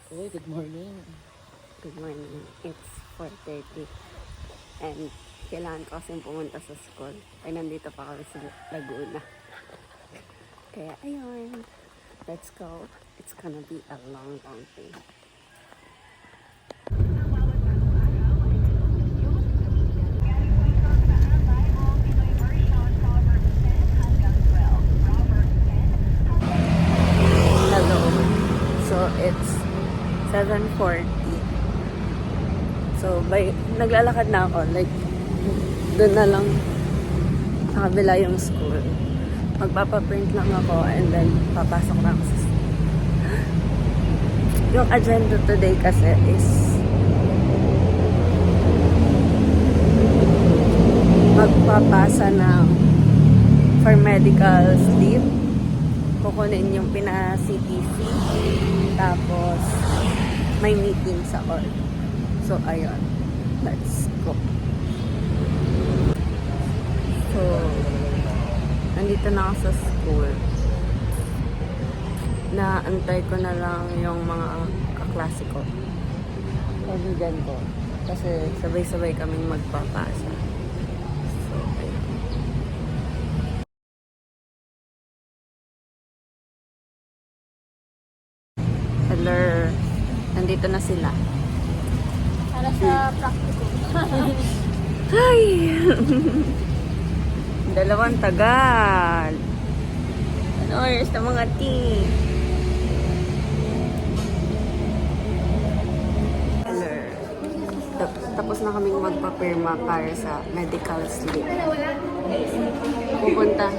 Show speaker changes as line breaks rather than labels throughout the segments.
Uy, good morning.
Good morning. It's 4:30 and kailangan ko kasing pumunta sa school. Ay, nandito pa kami sa Laguna. Kaya, ayun. Let's go. It's gonna be a long, long day. Hello. So, it's 7:40. So, naglalakad na ako. Like, doon na lang sa kabila yung school. Magpapaprint lang ako and then papasok na ako sa school. Yung agenda today kasi is magpapasa ng for medical sleep. Kukunin yung pina-CTC. Tapos, may meeting sa all. So, ayun. Let's go. So, nandito na ako sa school. Naantay ko na lang yung mga kaklase ko. Kaibigan ko. Kasi sabay-sabay kaming magpapasa. So, ayun. Hello. Nandito na sila.
Para sa practical.
Hi! Dalawang tagal. Ano oras na mga tea? Hello. Tapos na kaming magpapirma para sa medical sleep. Pupunta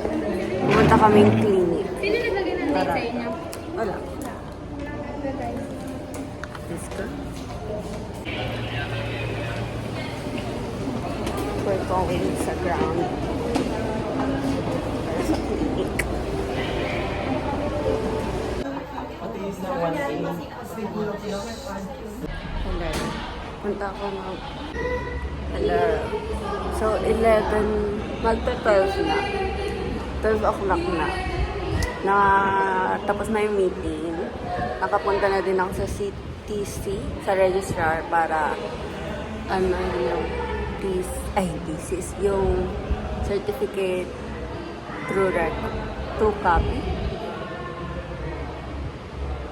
kaming clinic.
Sino naglagay ng date sa inyo?
Wala. Let's go. We're going sa ground para sa clinic. Hello. Punta ako ng... Hello. So, 11... Magta-12 na. 12 o'clock na. Tapos na yung meeting. Nakapunta na din ako sa CTC, sa registrar, para yung thesis, yung certificate through copy.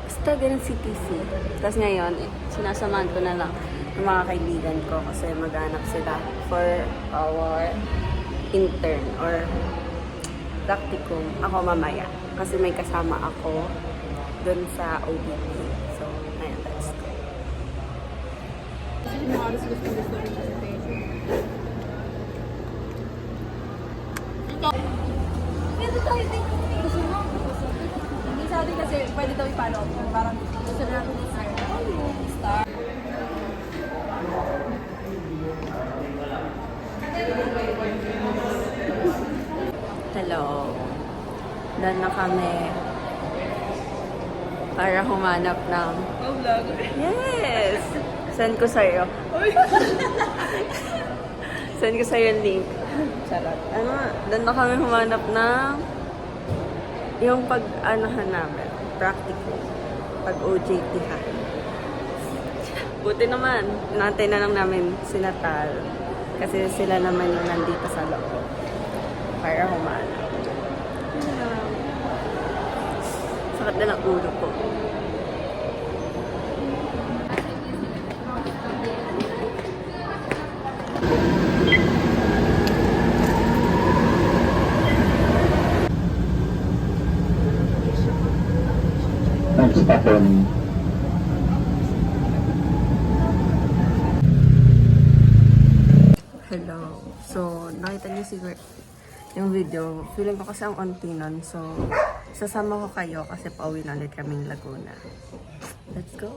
Basta ganun CTC. Tapos ngayon, sinasamahan ko na lang yung mga kaibigan ko kasi maghanap sila for our intern or practicum. Ako mamaya. Kasi may kasama ako dun sa OBP. So, ayan, let's go.
Pwede tayo din. Gusto mo? Hindi sa atin kasi pwede daw i-follow up. Parang gusto na natin i-start. Start.
Hello. Doon na kami para humanap ng...
Oh, vlog.
Yes! Send ko sa'yo. Send ko sa'yo yung link. Charot. Doon na kami humanap ng yung pag-anahan namin. Practical. Pag-OJT ha. Buti naman. Inantay na lang namin si Natal. Kasi sila naman yung nandito sa loob. Para humanap. Sakit na ng ulo ko.
Next attorney.
Hello. So, nakita niyo siguro yung video. Feeling ko kasi ang onti nun. So, sasama ko kayo kasi pauwi na ulit kaming Laguna. Let's go!